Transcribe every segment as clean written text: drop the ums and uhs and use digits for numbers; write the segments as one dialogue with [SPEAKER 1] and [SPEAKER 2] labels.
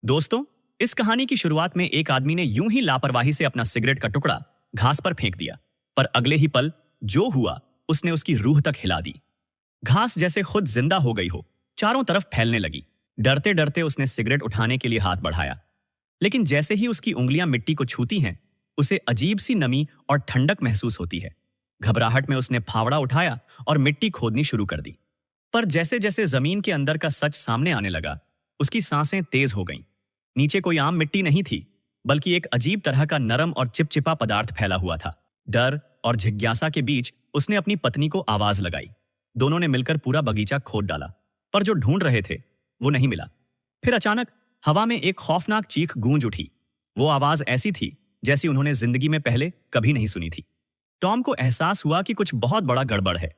[SPEAKER 1] दोस्तों, इस कहानी की शुरुआत में एक आदमी ने यूं ही लापरवाही से अपना सिगरेट का टुकड़ा घास पर फेंक दिया, पर अगले ही पल जो हुआ उसने उसकी रूह तक हिला दी। घास जैसे खुद जिंदा हो गई हो, चारों तरफ फैलने लगी। डरते डरते उसने सिगरेट उठाने के लिए हाथ बढ़ाया, लेकिन जैसे ही उसकी उंगलियां मिट्टी को छूती हैं, उसे अजीब सी नमी और ठंडक महसूस होती है। घबराहट में उसने फावड़ा उठाया और मिट्टी खोदनी शुरू कर दी। पर जैसे जैसे जमीन के अंदर का सच सामने आने लगा, उसकी सांसें तेज हो गईं। नीचे कोई आम मिट्टी नहीं थी, बल्कि एक अजीब तरह का नरम और चिपचिपा पदार्थ फैला हुआ था। डर और जिज्ञासा के बीच उसने अपनी पत्नी को आवाज लगाई। दोनों ने मिलकर पूरा बगीचा खोद डाला, पर जो ढूंढ रहे थे वो नहीं मिला। फिर अचानक हवा में एक खौफनाक चीख गूंज उठी। वो आवाज ऐसी थी जैसी उन्होंने जिंदगी में पहले कभी नहीं सुनी थी। टॉम को एहसास हुआ कि कुछ बहुत बड़ा गड़बड़ है।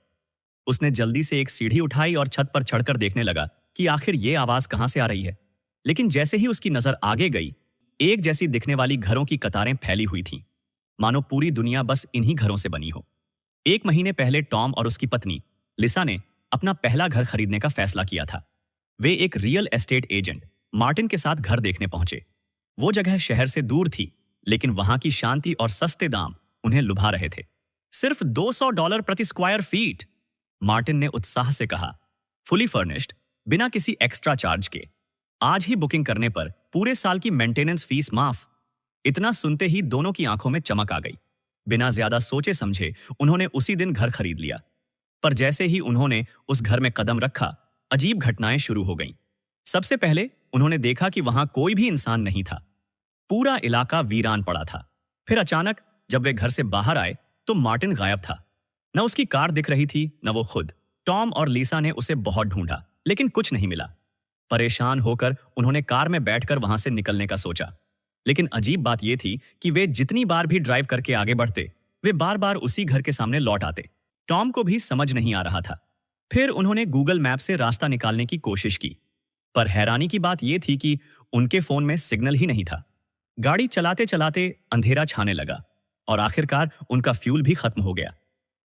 [SPEAKER 1] उसने जल्दी से एक सीढ़ी उठाई और छत पर चढ़कर देखने लगा कि आखिर ये आवाज कहां से आ रही है। लेकिन जैसे ही उसकी नजर आगे गई, एक जैसी दिखने वाली घरों की कतारें फैली हुई थीं, मानो पूरी दुनिया बस इन्हीं घरों से बनी हो। 1 महीने पहले टॉम और उसकी पत्नी लिसा ने अपना पहला घर खरीदने का फैसला किया था। वे एक रियल एस्टेट एजेंट मार्टिन के साथ घर देखने पहुंचे। वो जगह शहर से दूर थी, लेकिन वहां की शांति और सस्ते दाम उन्हें लुभा रहे थे। सिर्फ $200 प्रति स्क्वायर फीट, मार्टिन ने उत्साह से कहा। फुली फर्निश्ड, बिना किसी एक्स्ट्रा चार्ज के। आज ही बुकिंग करने पर पूरे साल की मेंटेनेंस फीस माफ। इतना सुनते ही दोनों की आंखों में चमक आ गई। बिना ज्यादा सोचे समझे उन्होंने उसी दिन घर खरीद लिया। पर जैसे ही उन्होंने उस घर में कदम रखा, अजीब घटनाएं शुरू हो गईं। सबसे पहले उन्होंने देखा कि वहां कोई भी इंसान नहीं था। पूरा इलाका वीरान पड़ा था। फिर अचानक जब वे घर से बाहर आए तो मार्टिन गायब था। न उसकी कार दिख रही थी, न वो खुद। टॉम और लीसा ने उसे बहुत ढूंढा, लेकिन कुछ नहीं मिला। परेशान होकर उन्होंने कार में बैठकर वहां से निकलने का सोचा। लेकिन अजीब बात यह थी कि वे जितनी बार भी ड्राइव करके आगे बढ़ते, वे बार बार उसी घर के सामने लौट आते। टॉम को भी समझ नहीं आ रहा था। फिर उन्होंने गूगल मैप से रास्ता निकालने की कोशिश की, पर हैरानी की बात यह थी कि उनके फोन में सिग्नल ही नहीं था। गाड़ी चलाते चलाते अंधेरा छाने लगा और आखिरकार उनका फ्यूल भी खत्म हो गया।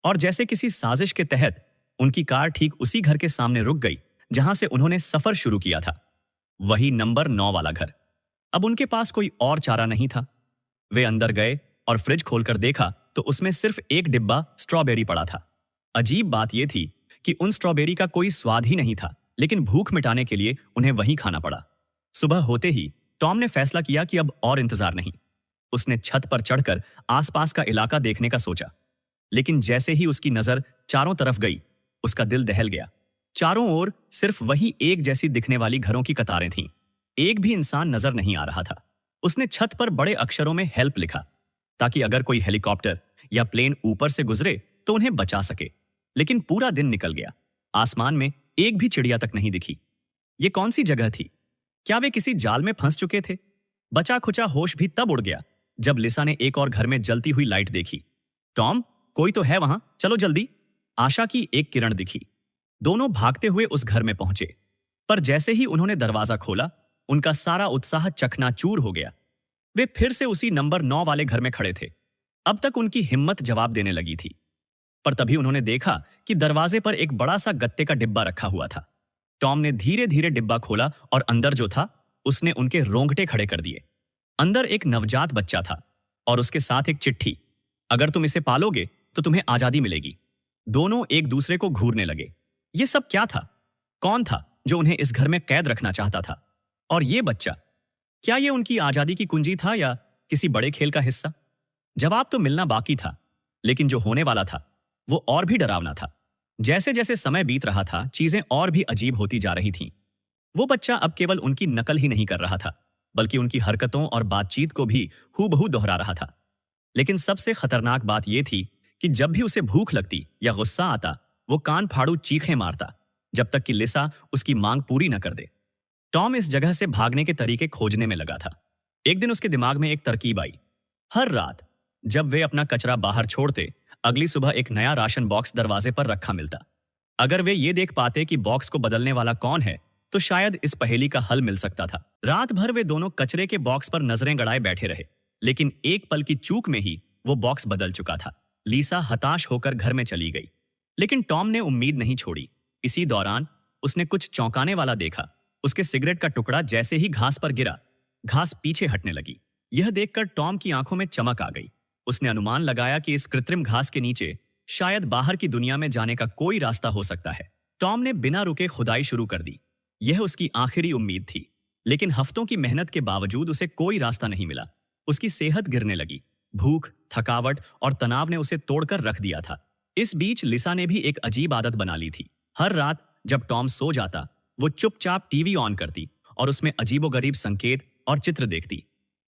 [SPEAKER 1] और जैसे किसी साजिश के तहत उनकी कार ठीक उसी घर के सामने रुक गई जहां से उन्होंने सफर शुरू किया था। वही नंबर 9 वाला घर। अब उनके पास कोई और चारा नहीं था। वे अंदर गए और फ्रिज खोलकर देखा तो उसमें सिर्फ एक डिब्बा स्ट्रॉबेरी पड़ा था। अजीब बात यह थी कि उन स्ट्रॉबेरी का कोई स्वाद ही नहीं था, लेकिन भूख मिटाने के लिए उन्हें वही खाना पड़ा। सुबह होते ही टॉम ने फैसला किया कि अब और इंतजार नहीं। उसने छत पर चढ़कर आसपास का इलाका देखने का सोचा, लेकिन जैसे ही उसकी नजर चारों तरफ गई, उसका दिल दहल गया। चारों ओर सिर्फ वही एक जैसी दिखने वाली घरों की कतारें थीं। एक भी इंसान नजर नहीं आ रहा था। उसने छत पर बड़े अक्षरों में हेल्प लिखा, ताकि अगर कोई हेलीकॉप्टर या प्लेन ऊपर से गुजरे तो उन्हें बचा सके। लेकिन पूरा दिन निकल गया। आसमान में एक भी चिड़िया तक नहीं दिखी। ये कौन सी जगह थी? क्या वे किसी जाल में फंस चुके थे? बचा खुचा होश भी तब उड़ गया जब लिसा ने एक और घर में जलती हुई लाइट देखी। टॉम, कोई तो है वहां, चलो जल्दी। आशा की एक किरण दिखी। दोनों भागते हुए उस घर में पहुंचे, पर जैसे ही उन्होंने दरवाजा खोला, उनका सारा उत्साह चकनाचूर हो गया। वे फिर से उसी नंबर 9 वाले घर में खड़े थे। अब तक उनकी हिम्मत जवाब देने लगी थी, पर तभी उन्होंने देखा कि दरवाजे पर एक बड़ा सा गत्ते का डिब्बा रखा हुआ था। टॉम ने धीरे धीरे डिब्बा खोला और अंदर जो था उसने उनके रोंगटे खड़े कर दिए। अंदर एक नवजात बच्चा था और उसके साथ एक चिट्ठी। अगर तुम इसे पालोगे तो तुम्हें आजादी मिलेगी। दोनों एक दूसरे को घूरने लगे। ये सब क्या था? कौन था जो उन्हें इस घर में कैद रखना चाहता था? और ये बच्चा, क्या ये उनकी आजादी की कुंजी था या किसी बड़े खेल का हिस्सा? जवाब तो मिलना बाकी था, लेकिन जो होने वाला था वो और भी डरावना था। जैसे जैसे समय बीत रहा था, चीजें और भी अजीब होती जा रही थीं। वो बच्चा अब केवल उनकी नकल ही नहीं कर रहा था, बल्कि उनकी हरकतों और बातचीत को भी हूबहू दोहरा रहा था। लेकिन सबसे खतरनाक बात यह थी कि जब भी उसे भूख लगती या गुस्सा आता, वो कान फाड़ू चीखें मारता, जब तक कि लिसा उसकी मांग पूरी न कर दे। टॉम इस जगह से भागने के तरीके खोजने में लगा था। एक दिन उसके दिमाग में एक तरकीब आई। हर रात जब वे अपना कचरा बाहर छोड़ते, अगली सुबह एक नया राशन बॉक्स दरवाजे पर रखा मिलता। अगर वे ये देख पाते कि बॉक्स को बदलने वाला कौन है, तो शायद इस पहेली का हल मिल सकता था। रात भर वे दोनों कचरे के बॉक्स पर नजरें गड़ाए बैठे रहे, लेकिन एक पल की चूक में ही वो बॉक्स बदल चुका था। लीसा हताश होकर घर में चली गई, लेकिन टॉम ने उम्मीद नहीं छोड़ी। इसी दौरान उसने कुछ चौंकाने वाला देखा। उसके सिगरेट का टुकड़ा जैसे ही घास पर गिरा, घास पीछे हटने लगी। यह देखकर टॉम की आंखों में चमक आ गई। उसने अनुमान लगाया कि इस कृत्रिम घास के नीचे शायद बाहर की दुनिया में जाने का कोई रास्ता हो सकता है। टॉम ने बिना रुके खुदाई शुरू कर दी। यह उसकी आखिरी उम्मीद थी, लेकिन हफ्तों की मेहनत के बावजूद उसे कोई रास्ता नहीं मिला। उसकी सेहत गिरने लगी। भूख, थकावट और तनाव ने उसे तोड़कर रख दिया था। इस बीच लिसा ने भी एक अजीब आदत बना ली थी। हर रात जब टॉम सो जाता, वो चुपचाप टीवी ऑन करती और उसमें अजीबोगरीब संकेत और चित्र देखती।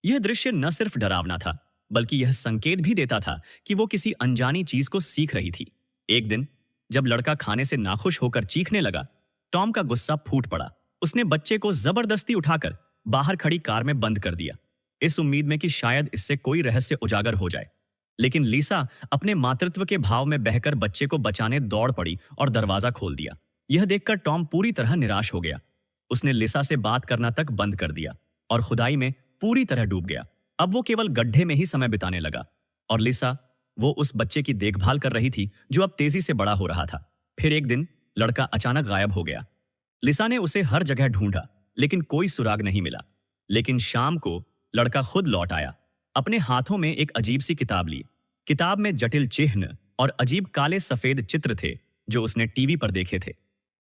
[SPEAKER 1] यह दृश्य न सिर्फ डरावना था, बल्कि यह संकेत भी देता था कि वो किसी अनजानी चीज को सीख रही थी। एक दिन जब लड़का खाने से नाखुश होकर चीखने लगा, टॉम का गुस्सा फूट पड़ा। उसने बच्चे को जबरदस्ती उठाकर बाहर खड़ी कार में बंद कर दिया, इस उम्मीद में कि शायद इससे कोई रहस्य उजागर हो जाए। लेकिन लिसा अपने मातृत्व के भाव में बहकर बच्चे को बचाने दौड़ पड़ी और दरवाजा खोल दिया। यह देखकर टॉम पूरी तरह निराश हो गया। उसने लिसा से बात करना तक बंद कर दिया और खुदाई में पूरी तरह डूब गया। अब वो केवल गड्ढे में ही समय बिताने लगा और लिसा, वो उस बच्चे की देखभाल कर रही थी जो अब तेजी से बड़ा हो रहा था। फिर एक दिन लड़का अचानक गायब हो गया। लिसा ने उसे हर जगह ढूंढा, लेकिन कोई सुराग नहीं मिला। लेकिन शाम को लड़का खुद लौट आया। अपने हाथों में एक अजीब सी किताब ली। किताब में जटिल चिन्ह और अजीब काले सफेद चित्र थे जो उसने टीवी पर देखे थे।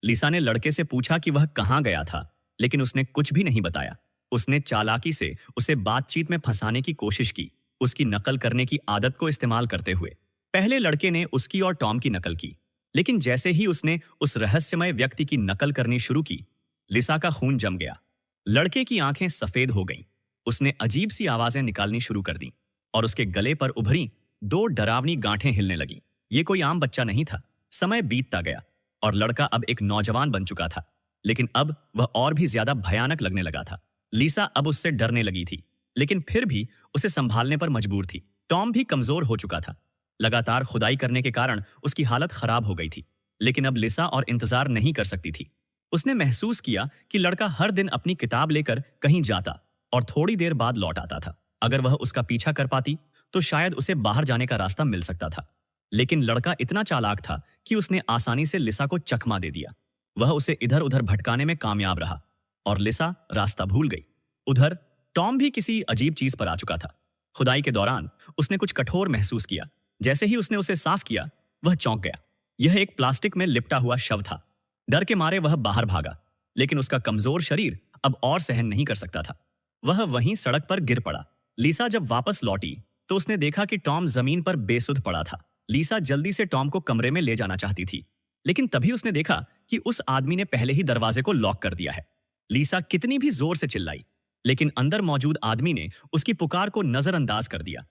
[SPEAKER 1] लिसा ने लड़के से पूछा कि वह कहाँ गया था, लेकिन उसने कुछ भी नहीं बताया। उसने चालाकी से उसे बातचीत में फंसाने की कोशिश की, उसकी नकल करने की आदत को इस्तेमाल करते हुए। पहले लड़के ने उसकी और टॉम की नकल की, लेकिन जैसे ही उसने उस रहस्यमय व्यक्ति की नकल करनी शुरू की, लिसा का खून जम गया। लड़के की आंखें सफेद हो गईं। उसने अजीब सी आवाजें निकालनी शुरू कर दी और उसके गले पर उभरी दो डरावनी गांठें हिलने लगीं। ये कोई आम बच्चा नहीं था। समय बीतता गया और लड़का अब एक नौजवान बन चुका था, लेकिन अब वह और भी ज्यादा भयानक लगने लगा था। लिसा अब उससे डरने लगी थी, लेकिन फिर भी उसे संभालने पर मजबूर थी। टॉम भी कमजोर हो चुका था। लगातार खुदाई करने के कारण उसकी हालत खराब हो गई थी, लेकिन अब लिसा और इंतजार नहीं कर सकती थी। उसने महसूस किया कि लड़का हर दिन अपनी किताब लेकर कहीं जाता और थोड़ी देर बाद लौट आता था। अगर वह उसका पीछा कर पाती तो शायद उसे बाहर जाने का रास्ता मिल सकता था। लेकिन लड़का इतना चालाक था कि उसने आसानी से लिसा को चकमा दे दिया। वह उसे इधर उधर भटकाने में कामयाब रहा और लिसा रास्ता भूल गई। उधर टॉम भी किसी अजीब चीज पर आ चुका था। खुदाई के दौरान उसने कुछ कठोर महसूस किया। जैसे ही उसने उसे साफ किया, वह चौंक गया। यह एक प्लास्टिक में लिपटा हुआ शव था। डर के मारे वह बाहर भागा, लेकिन उसका कमजोर शरीर अब और सहन नहीं कर सकता था। वह वहीं सड़क पर गिर पड़ा। लिसा जब वापस लौटी तो उसने देखा कि टॉम जमीन पर बेसुध पड़ा था। लिसा जल्दी से टॉम को कमरे में ले जाना चाहती थी, लेकिन तभी उसने देखा कि उस आदमी ने पहले ही दरवाजे को लॉक कर दिया है। लिसा कितनी भी जोर से चिल्लाई, लेकिन अंदर मौजूद आदमी ने उसकी पुकार को नजरअंदाज कर दिया।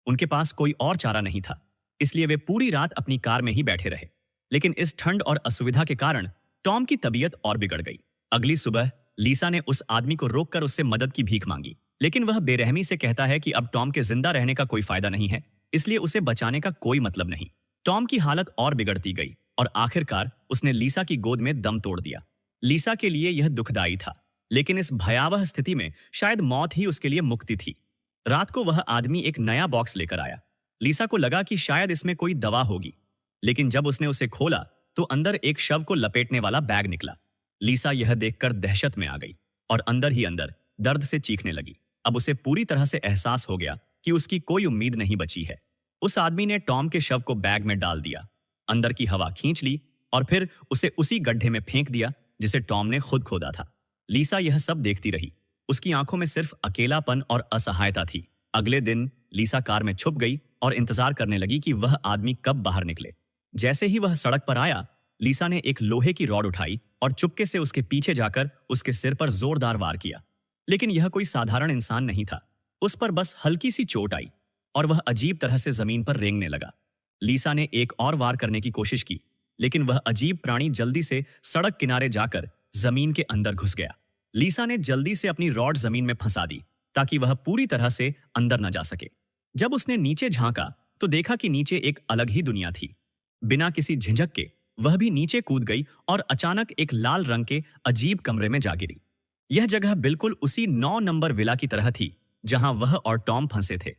[SPEAKER 1] उनके पास कोई और चारा नहीं था, इसलिए वे पूरी रात अपनी कार में ही बैठे रहे। लेकिन इस ठंड और असुविधा के कारण टॉम की तबीयत और बिगड़ गई। अगली सुबह लिसा ने उस आदमी को रोककर उससे मदद की भीख मांगी, लेकिन वह बेरहमी से कहता है कि अब टॉम के जिंदा रहने का कोई फायदा नहीं है, इसलिए उसे बचाने का कोई मतलब नहीं। टॉम की हालत और बिगड़ती गई और आखिरकार उसने लिसा की गोद में दम तोड़ दिया। लिसा के लिए यह दुखदाई था, लेकिन इस भयावह स्थिति में शायद मौत ही उसके लिए मुक्ति थी। रात को वह आदमी एक नया बॉक्स लेकर आया। लिसा को लगा कि शायद इसमें कोई दवा होगी, लेकिन जब उसने उसे खोला तो अंदर एक शव को लपेटने वाला बैग निकला। लिसा यह देखकर दहशत में आ गई और अंदर ही अंदर दर्द से चीखने लगी। अब उसे पूरी तरह से एहसास हो गया कि उसकी कोई उम्मीद नहीं बची है। उस आदमी ने टॉम के शव को बैग में डाल दिया, अंदर की हवा खींच ली और फिर उसे उसी गड्ढे में फेंक दिया जिसे टॉम ने खुद खोदा था। लिसा यह सब देखती रही। उसकी आंखों में सिर्फ अकेलापन और असहायता थी। अगले दिन लिसा कार में छुप गई और इंतजार करने लगी कि वह आदमी कब बाहर निकले। जैसे ही वह सड़क पर आया, लिसा ने एक लोहे की रॉड उठाई और चुपके से उसके पीछे जाकर उसके सिर पर जोरदार वार किया। लेकिन यह कोई साधारण इंसान नहीं था। उस पर बस हल्की सी चोट आई और वह अजीब तरह से जमीन पर रेंगने लगा। लिसा ने एक और वार करने की कोशिश की, लेकिन वह अजीब प्राणी जल्दी से सड़क किनारे जाकर जमीन के अंदर घुस गया। लिसा ने जल्दी से अपनी रॉड जमीन में फंसा दी ताकि वह पूरी तरह से अंदर न जा सके। जब उसने नीचे झांका तो देखा कि नीचे एक अलग ही दुनिया थी। बिना किसी झिझक के वह भी नीचे कूद गई और अचानक एक लाल रंग के अजीब कमरे में जा गिरी। यह जगह बिल्कुल उसी 9 नंबर विला की तरह थी जहां वह और टॉम फंसे थे।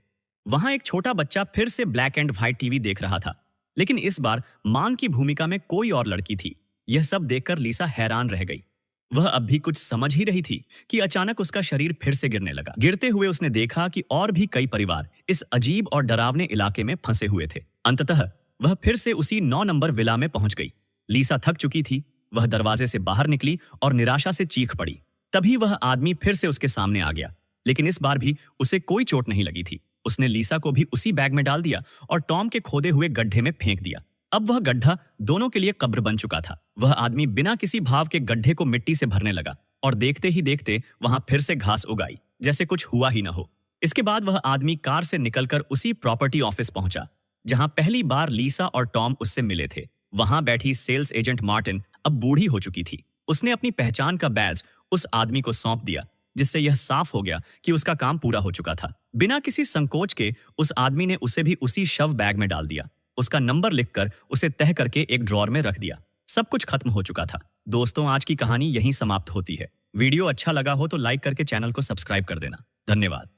[SPEAKER 1] वहां एक छोटा बच्चा फिर से ब्लैक एंड व्हाइट टीवी देख रहा था, लेकिन इस बार मां की भूमिका में कोई और लड़की थी। यह सब देखकर लिसा हैरान रह गई। वह अब भी कुछ समझ ही रही थी कि अचानक उसका शरीर फिर से गिरने लगा। गिरते हुए उसने देखा कि और भी कई परिवार इस अजीब और डरावने इलाके में फंसे हुए थे। अंततः वह फिर से उसी 9 नंबर विला में पहुंच गई। लीसा थक चुकी थी। वह दरवाजे से बाहर निकली और निराशा से चीख पड़ी। तभी वह आदमी फिर से उसके सामने आ गया, लेकिन इस बार भी उसे कोई चोट नहीं लगी थी। उसने लीसा को भी उसी बैग में डाल दिया और टॉम के खोदे हुए गड्ढे में फेंक दिया। अब वह गड्ढा दोनों के लिए कब्र बन चुका था। वह आदमी बिना किसी भाव के गड्ढे को मिट्टी से भरने लगा और देखते ही देखते वहां फिर से घास उगाई, जैसे कुछ हुआ ही न हो। इसके बाद वह आदमी कार से निकलकर उसी प्रॉपर्टी ऑफिस पहुंचा जहां पहली बार लीसा और टॉम उससे मिले थे। वहां बैठी सेल्स एजेंट मार्टिन अब बूढ़ी हो चुकी थी। उसने अपनी पहचान का बैज उस आदमी को सौंप दिया, जिससे यह साफ हो गया कि उसका काम पूरा हो चुका था। बिना किसी संकोच के उस आदमी ने उसे भी उसी शव बैग में डाल दिया। उसका नंबर लिखकर उसे तह करके एक ड्रॉर में रख दिया। सब कुछ खत्म हो चुका था। दोस्तों, आज की कहानी यहीं समाप्त होती है। वीडियो अच्छा लगा हो तो लाइक करके चैनल को सब्सक्राइब कर देना। धन्यवाद।